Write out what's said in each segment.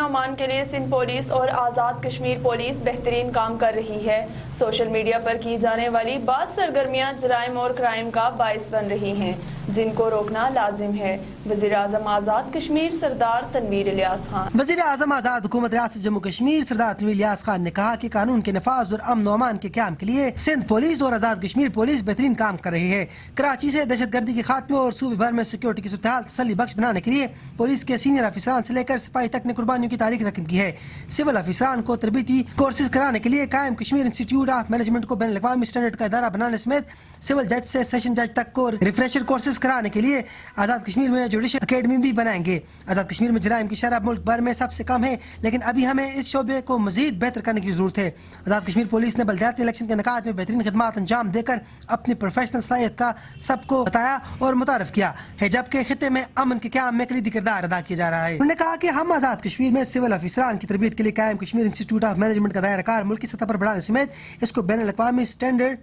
امان کے لیے سندھ پولیس اور آزاد کشمیر پولیس بہترین کام کر رہی ہے۔ سوشل میڈیا پر کی جانے والی بعض سرگرمیاں جرائم اور کرائم کا باعث بن رہی ہیں، جن کو روکنا لازم ہے۔ وزیر اعظم آزاد کشمیر سردار تنویر الیاس خان۔ وزیر اعظم آزاد حکومت ریاست جموں کشمیر سردار تنویر الیاس خان نے کہا کہ قانون کے نفاذ اور امن و امان کے قیام کے لیے سندھ پولیس اور آزاد کشمیر پولیس بہترین کام کر رہی ہے۔ کراچی سے دہشت گردی کے خاتمے اور صوبے بھر میں سیکورٹی کی صورتحال تسلی بخش بنانے کے لیے پولیس کے سینئر افسران سے لے کر سپاہی تک نے قربانیوں کی تاریخ رقم کی ہے۔ سول افسران کو تربیتی کورسز کرانے کے لیے قائم کشمیر انسٹیٹیوٹ آف مینجمنٹ کو بین الاقوامی اسٹینڈرڈ کا ادارہ بنانے سمیت سول جج سے سیشن جج تک کو ریفریشر کورسز کرانے کے لیے آزاد کشمیر میں جوڈیشل اکیڈمی بھی بنائیں گے۔ آزاد کشمیر میں جرائم کی شرح ملک بھر میں سب سے کم ہے، لیکن ابھی ہمیں اس شعبے کو مزید بہتر کرنے کی ضرورت ہے۔ آزاد کشمیر پولیس نے بلدیاتی الیکشن کے انعقاد میں بہترین خدمات انجام دے کر اپنی پروفیشنل صلاحیت کا سب کو بتایا اور متعارف کیا ہے، جبکہ خطے میں امن کے قیام میں کلیدی کردار ادا کیا جا رہا ہے۔ انہوں نے کہا کہ ہم آزاد کشمیر میں سول افسران کی تربیت کے لیے قائم کشمیر انسٹیٹیوٹ آف مینجمنٹ کا دائرہ کار ملکی سطح پر بڑھانے سمیت اس کو بین الاقوامی اسٹینڈرڈ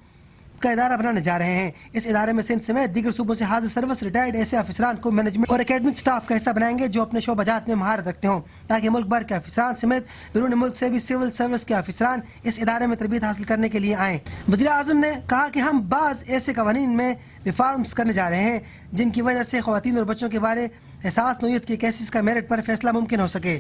کا ادارہ بنانے جا رہے ہیں۔ اس ادارے میں سندھ سمیت دیگر صوبوں سے حاضر سروس ریٹائرڈ ایسے افسران کو مینجمنٹ اور اکیڈمک سٹاف کا حصہ بنائیں گے جو اپنے شعبہ جات میں مہارت رکھتے ہوں، تاکہ ملک بھر کے افسران سمیت بیرون ملک سے بھی سول سروس کے افسران اس ادارے میں تربیت حاصل کرنے کے لیے آئیں۔ وزیر اعظم نے کہا کہ ہم بعض ایسے قوانین میں ریفارمز کرنے جا رہے ہیں جن کی وجہ سے خواتین اور بچوں کے بارے حساس نوعیت کے کیسز کا میرٹ پر فیصلہ ممکن ہو سکے۔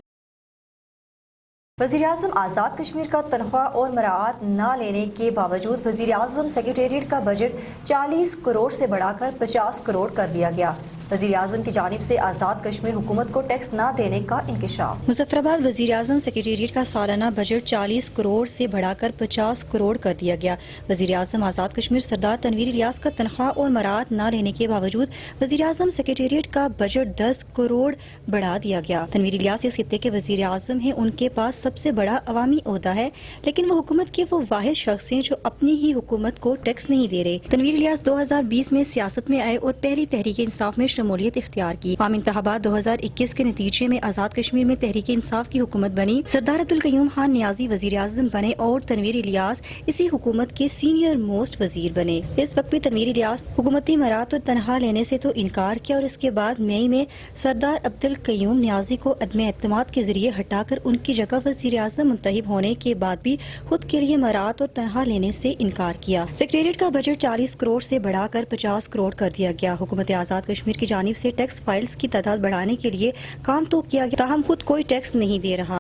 وزیر اعظم آزاد کشمیر کا تنخواہ اور مراعات نہ لینے کے باوجود وزیر اعظم سیکریٹریٹ کا بجٹ 40 کروڑ سے بڑھا کر 50 کروڑ کر دیا گیا۔ وزیر اعظم کی جانب سے آزاد کشمیر حکومت کو ٹیکس نہ دینے کا انکشاف۔ مظفر آباد وزیر اعظم سیکریٹریٹ کا سالانہ بجٹ 40 کروڑ سے بڑھا کر 50 کروڑ کر دیا گیا۔ وزیر اعظم آزاد کشمیر سردار تنویر الیاس کا تنخواہ اور مراعات نہ لینے کے باوجود وزیر اعظم سیکریٹریٹ کا بجٹ 10 کروڑ بڑھا دیا گیا۔ تنویر الیاس اس خطے کے وزیر اعظم ہیں، ان کے پاس سب سے بڑا عوامی عہدہ ہے، لیکن وہ حکومت کے وہ واحد شخص ہیں جو اپنی ہی حکومت کو ٹیکس نہیں دے رہے۔ تنویر الیاس 2020 میں سیاست میں آئے اور پہلی تحریک انصاف میں شمولیت اختیار کی۔ عام انتخابات 2021 کے نتیجے میں آزاد کشمیر میں تحریک انصاف کی حکومت بنی۔ سردار عبدالقیوم خان نیازی وزیر اعظم بنے اور تنویر الیاس اسی حکومت کے سینئر موسٹ وزیر بنے۔ اس وقت بھی تنویر الیاس حکومتی مراعات اور تنخواہ لینے سے تو انکار کیا اور اس کے بعد مئی میں سردار عبدالقیوم نیازی کو عدم اعتماد کے ذریعے ہٹا کر ان کی جگہ وزیر اعظم منتخب ہونے کے بعد بھی خود کے لیے مراعات اور تنخواہ لینے سے انکار کیا۔ سیکریٹریٹ کا بجٹ 40 کروڑ سے بڑھا کر 50 کروڑ کر دیا گیا۔ حکومت آزاد کشمیر کی جانب سے ٹیکس فائلز کی تعداد بڑھانے کے لیے کام تو کیا گیا، تاہم خود کوئی ٹیکس نہیں دے رہا۔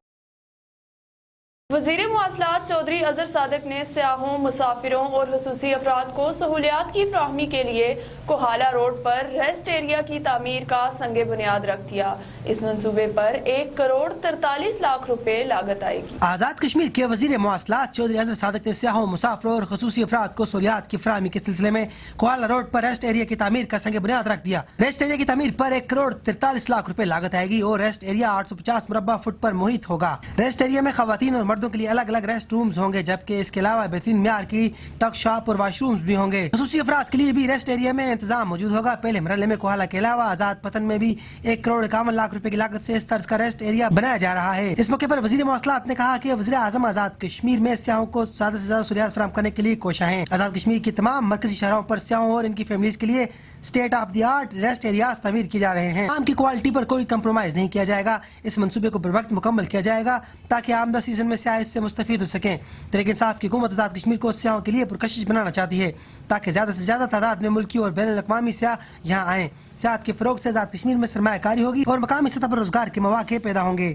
وزیر مواصلات چودھری اظہر صادق نے سیاحوں، مسافروں اور خصوصی افراد کو سہولیات کی فراہمی کے لیے کوہالہ روڈ پر ریسٹ ایریا کی تعمیر کا سنگ بنیاد رکھ دیا۔ اس منصوبے پر 1 کروڑ 43 لاکھ روپے لاگت آئے گی۔ آزاد کشمیر کے وزیر مواصلات چودھری اظہر صادق نے سیاحوں، مسافروں اور خصوصی افراد کو سہولیات کی فراہمی کے سلسلے میں کوہالہ روڈ پر ریسٹ ایریا کی تعمیر کا سنگ بنیاد رکھ دیا۔ ریسٹ ایریا کی تعمیر پر 1 کروڑ 43 لاکھ روپے لاگت آئے گی اور ریسٹ ایریا 850 مربع فٹ پر محیط ہوگا۔ ریسٹ ایریا میں خواتین اور مردوں کے لیے الگ الگ ریسٹ رومز ہوں گے، جبکہ اس کے علاوہ بہترین معیار کی ٹک شاپ اور واش رومز بھی ہوں گے۔ خصوصی افراد کے لیے بھی ریسٹ ایریا میں انتظام موجود ہوگا۔ پہلے مرحلے میں کوہالہ کے علاوہ آزاد پتن میں بھی 1 کروڑ 51 لاکھ روپے کی لاگت سے اس طرز کا ریسٹ ایریا بنایا جا رہا ہے۔ اس موقع پر وزیر مواصلات نے کہا کہ وزیر اعظم آزاد کشمیر میں سیاحوں کو زیادہ سے زیادہ سہولیات فراہم کرنے کے لیے کوشاں ہیں۔ آزاد کشمیر کی تمام مرکزی شہروں پر سیاحوں اور ان کی فیملیز کے لیے state of the art rest areas تعمیر کیے جا رہے ہیں۔ کام کی کوالٹی پر کوئی کمپرومائز نہیں کیا جائے گا۔ اس منصوبے کو بروقت مکمل کیا جائے گا تاکہ آمدہ سیزن میں سیاح اس سے مستفید ہو سکیں۔ تحریک انصاف کی حکومت آزاد کشمیر کو سیاحوں کے لیے پرکشش بنانا چاہتی ہے تاکہ زیادہ سے زیادہ تعداد میں ملکی اور بین الاقوامی سیاح یہاں آئیں۔ سیاحت کے فروغ سے آزاد کشمیر میں سرمایہ کاری ہوگی اور مقامی سطح پر روزگار کے مواقع پیدا ہوں گے۔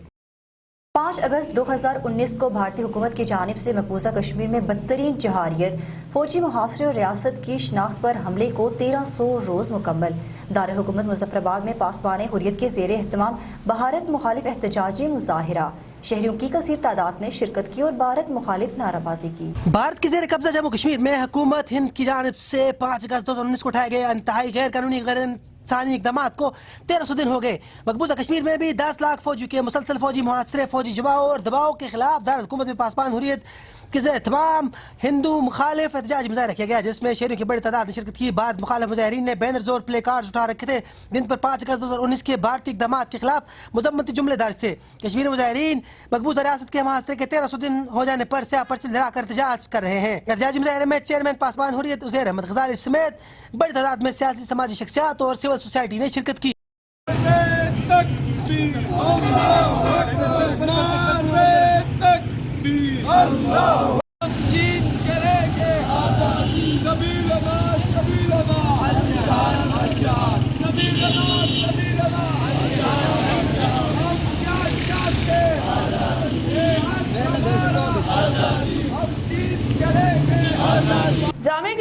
5 اگست 2019 کو بھارتی حکومت کی جانب سے مقبوضہ کشمیر میں بدترین جہاریت، فوجی محاصرے اور ریاست کی شناخت پر حملے کو 1300 روز مکمل۔ دارالحکومت مظفر آباد میں پاسبان حریت کے زیر اہتمام بھارت مخالف احتجاجی مظاہرہ، شہریوں کی کثیر تعداد نے شرکت کی اور بھارت مخالف نعرہ بازی کی۔ بھارت کی زیر قبضہ جموں کشمیر میں حکومت ہند کی جانب سے 5 اگست 2019 کو اٹھائے گئے انتہائی غیر قانونی غیر انسانی اقدامات کو 1300 دن ہو گئے۔ مقبوضہ کشمیر میں بھی 10 لاکھ فوجیوں کے مسلسل فوجی محاصرے، فوجی جماؤ اور دباؤ کے خلاف دارالحکومت میں پاسبان حریت کے زیر اہتمام ہندو مخالف احتجاجی مظاہرہ کیا گیا، جس میں شہریوں کی بڑی تعداد نے شرکت کی۔ بھارت مخالف مظاہرین نے بینرز اور پلے کارڈز اٹھا رکھے تھے جن پر 5 اگست 2019 کے بھارتی اقدامات کے خلاف مذمتی جملے درج تھے۔ کشمیر مظاہرین مقبوضہ ریاست کے محاصرے کے 1300 دن ہو جانے پر سیاہ پرچم لہرا کر احتجاج کر رہے ہیں۔ احتجاجی مظاہرے میں چیئرمین پاسبان حریت عزیر احمد غزالی سمیت بڑی تعداد میں سیاسی سماجی شخصیات اور سول سوسائٹی نے شرکت کی۔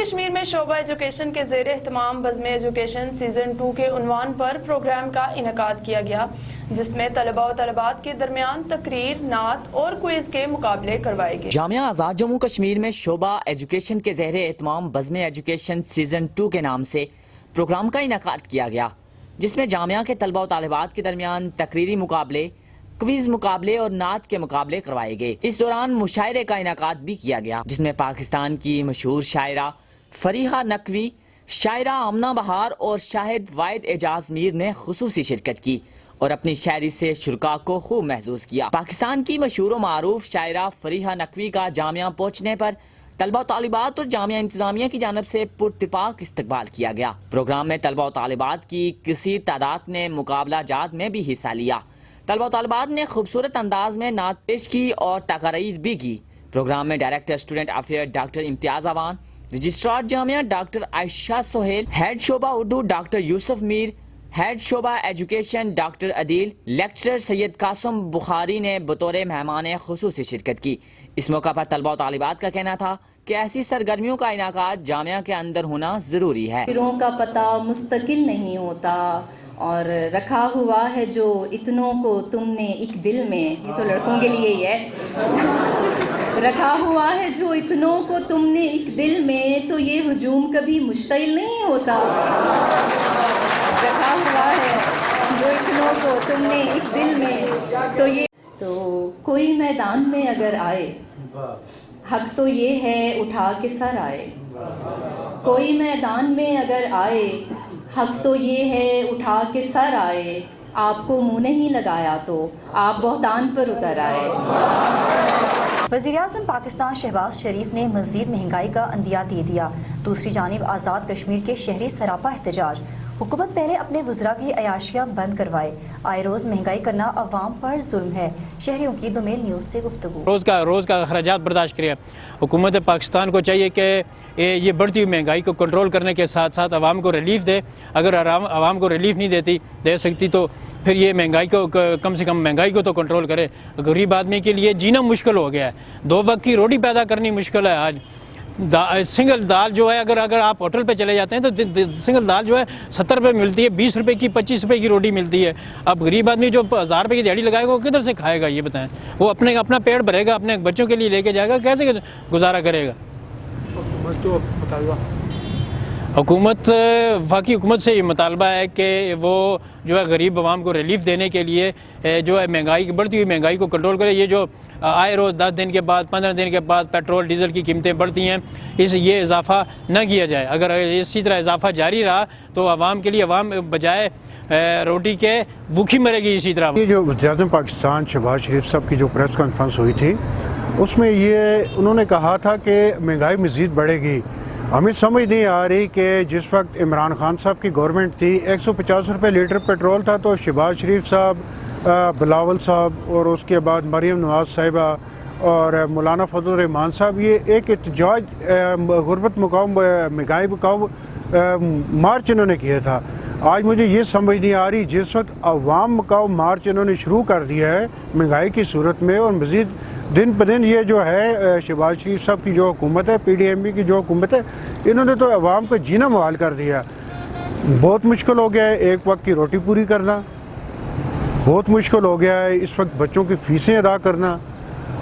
کشمیر میں شعبہ ایجوکیشن کے زیر اہتمام بزم ایجوکیشن سیزن 2 کے عنوان پر پروگرام کا انعقاد کیا گیا، جس میں طلباء و طالبات کے درمیان تقریر، نعت اور کوئز کے مقابلے کروائے گئے۔ جامعہ آزاد جموں کشمیر میں شعبہ ایجوکیشن کے زیر اہتمام بزم ایجوکیشن سیزن 2 کے نام سے پروگرام کا انعقاد کیا گیا، جس میں جامعہ کے طلباء و طالبات کے درمیان تقریری مقابلے، کوئز مقابلے اور نعت کے مقابلے کروائے گئے۔ اس دوران مشاعرے کا انعقاد بھی کیا گیا، جس میں پاکستان کی مشہور شاعرہ فریحہ نقوی، شاعرہ آمنہ بہار اور شاہد واحد اعجاز میر نے خصوصی شرکت کی اور اپنی شاعری سے شرکاء کو خوب محظوظ کیا۔ پاکستان کی مشہور و معروف شاعرہ فریحہ نقوی کا جامعہ پہنچنے پر طلباء و طالبات اور جامعہ انتظامیہ کی جانب سے پراتفاق استقبال کیا گیا۔ پروگرام میں طلباء و طالبات کی کثیر تعداد نے مقابلہ جات میں بھی حصہ لیا۔ طلباء و طالبات نے خوبصورت انداز میں نعت پیش کی اور تقاریر بھی کی۔ پروگرام میں ڈائریکٹر اسٹوڈنٹ افیئر ڈاکٹر امتیاز اوان، رجسٹرار جامعہ ڈاکٹر عائشہ سہیل، ہیڈ شعبہ اردو ڈاکٹر یوسف میر، ہیڈ شعبہ ایجوکیشن ڈاکٹر عدیل، لیکچرر سید قاسم بخاری نے بطور مہمان خصوصی شرکت کی۔ اس موقع پر طلباء و طالبات کا کہنا تھا کہ ایسی سرگرمیوں کا انعقاد جامعہ کے اندر ہونا ضروری ہے۔ پیروں کا پتہ مستقل نہیں ہوتا اور رکھا ہوا ہے جو اتنوں کو تم نے ایک دل میں، یہ تو لڑکوں کے لیے ہی ہے، رکھا ہوا ہے جو اتنوں کو تم نے ایک دل میں، تو یہ ہجوم کبھی مشتعل نہیں ہوتا۔ رکھا ہوا ہے جو اتنوں کو تم نے ایک دل میں، تو کوئی میدان میں اگر آئے، حق تو یہ ہے اٹھا کے سر آئے۔ کوئی میدان میں اگر آئے، حق تو یہ ہے اٹھا کے سر آئے۔ آپ کو منہ نہیں لگایا تو آپ بہتان پر اتر آئے۔ وزیراعظم پاکستان شہباز شریف نے مزید مہنگائی کا عندیہ دے دیا۔ دوسری جانب آزاد کشمیر کے شہری سراپا احتجاج۔ حکومت پہلے اپنے وزراء کی عیاشیاں بند کروائے، آئے روز مہنگائی کرنا عوام پر ظلم ہے۔ شہریوں کی دومیل نیوز سے گفتگو۔ روز کا اخراجات برداشت کرے۔ حکومت پاکستان کو چاہیے کہ یہ بڑھتی ہوئی مہنگائی کو کنٹرول کرنے کے ساتھ ساتھ عوام کو ریلیف دے۔ اگر عوام کو ریلیف نہیں دے سکتی تو پھر یہ مہنگائی کو کم سے کم مہنگائی کو تو کنٹرول کرے۔ غریب آدمی کے لیے جینا مشکل ہو گیا ہے، 2 وقت کی روٹی پیدا کرنی مشکل ہے۔ آج سنگل دال جو ہے، اگر آپ ہوٹل پہ چلے جاتے ہیں تو سنگل دال جو ہے 70 روپے ملتی ہے، 20 روپے کی 25 روپے کی روٹی ملتی ہے۔ اب غریب آدمی جو 1000 روپے کی دیہڑی لگائے گا وہ کدھر سے کھائے گا یہ بتائیں؟ وہ اپنا پیٹ بھرے گا، اپنے بچوں کے لیے لے کے جائے گا، کیسے گزارا کرے گا؟ وفاقی حکومت سے یہ مطالبہ ہے کہ وہ جو ہے غریب عوام کو ریلیف دینے کے لیے جو ہے بڑھتی ہوئی مہنگائی کو کنٹرول کرے۔ یہ جو آئے روز 10 دن کے بعد 15 دن کے بعد پیٹرول ڈیزل کی قیمتیں بڑھتی ہیں، یہ اضافہ نہ کیا جائے۔ اگر اسی طرح اضافہ جاری رہا تو عوام کے لیے، عوام بجائے روٹی کے بھوکی مرے گی اسی طرح۔ یہ جو وزیراعظم پاکستان شہباز شریف صاحب کی جو پریس کانفرنس ہوئی تھی، اس میں انہوں نے کہا تھا کہ مہنگائی مزید بڑھے گی۔ ہمیں سمجھ نہیں آ رہی کہ جس وقت عمران خان صاحب کی گورنمنٹ تھی 150 روپے لیٹر پیٹرول تھا، تو شہباز شریف صاحب، بلاول صاحب اور اس کے بعد مریم نواز صاحبہ اور مولانا فضل الرحمان صاحب یہ ایک احتجاج غربت مقاوم مہنگائی مقاوم مارچ انہوں نے کیا تھا۔ آج مجھے یہ سمجھ نہیں آ رہی جس وقت عوام مقاوم مارچ انہوں نے شروع کر دیا ہے مہنگائی کی صورت میں، اور مزید دن بدن یہ جو ہے شہباز شریف صاحب کی جو حکومت ہے، پی ڈی ایم بی کی جو حکومت ہے، انہوں نے تو عوام کو جینا محال کر دیا۔ بہت مشکل ہو گیا ہے ایک وقت کی روٹی پوری کرنا، بہت مشکل ہو گیا ہے اس وقت بچوں کی فیسیں ادا کرنا۔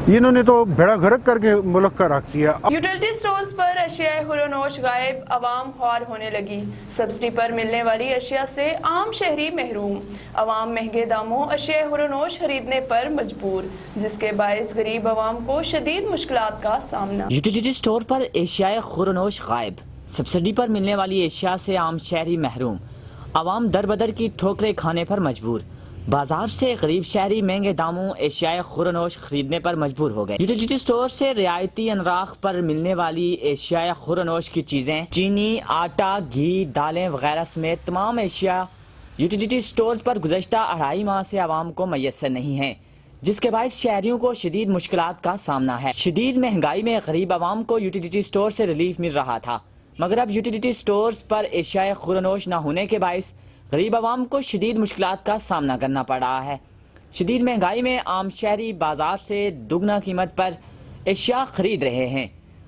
انہوں نے تو بھیڑا گھرک کر کے ملک کا رکھ دیا۔ یوٹیلٹی سٹورز پر اشیاء خورونوش غائب، عوام خوار ہونے لگی۔ سبسڈی پر ملنے والی اشیاء سے عام شہری محروم، عوام مہنگے داموں اشیاء خورونوش خریدنے پر مجبور، جس کے باعث غریب عوام کو شدید مشکلات کا سامنا۔ یوٹیلیٹی سٹور پر اشیاء خورونوش غائب، سبسڈی پر ملنے والی اشیاء سے عام شہری محروم، عوام در بدر کی ٹھوکریں کھانے پر مجبور۔ بازار سے غریب شہری مہنگے داموں اشیاء خورونوش خریدنے پر مجبور ہو گئے۔ یوٹیلیٹی سٹور سے رعایتی انراخ پر ملنے والی اشیاء خورونوش کی چیزیں، چینی، آٹا، گھی، دالیں وغیرہ سمیت تمام اشیاء یوٹیلیٹی سٹور پر گزشتہ 2.5 ماہ سے عوام کو میسر نہیں ہیں، جس کے باعث شہریوں کو شدید مشکلات کا سامنا ہے۔ شدید مہنگائی میں غریب عوام کو یوٹیلیٹی سٹور سے ریلیف مل رہا تھا، مگر اب یوٹیلیٹی سٹورز پر اشیاء خورونوش نہ ہونے کے باعث غریب عوام کو شدید مشکلات کا سامنا کرنا پڑ رہا ہے۔ شدید مہنگائی میں عام شہری بازار سے دگنا قیمت پر اشیاء خرید رہے ہیں۔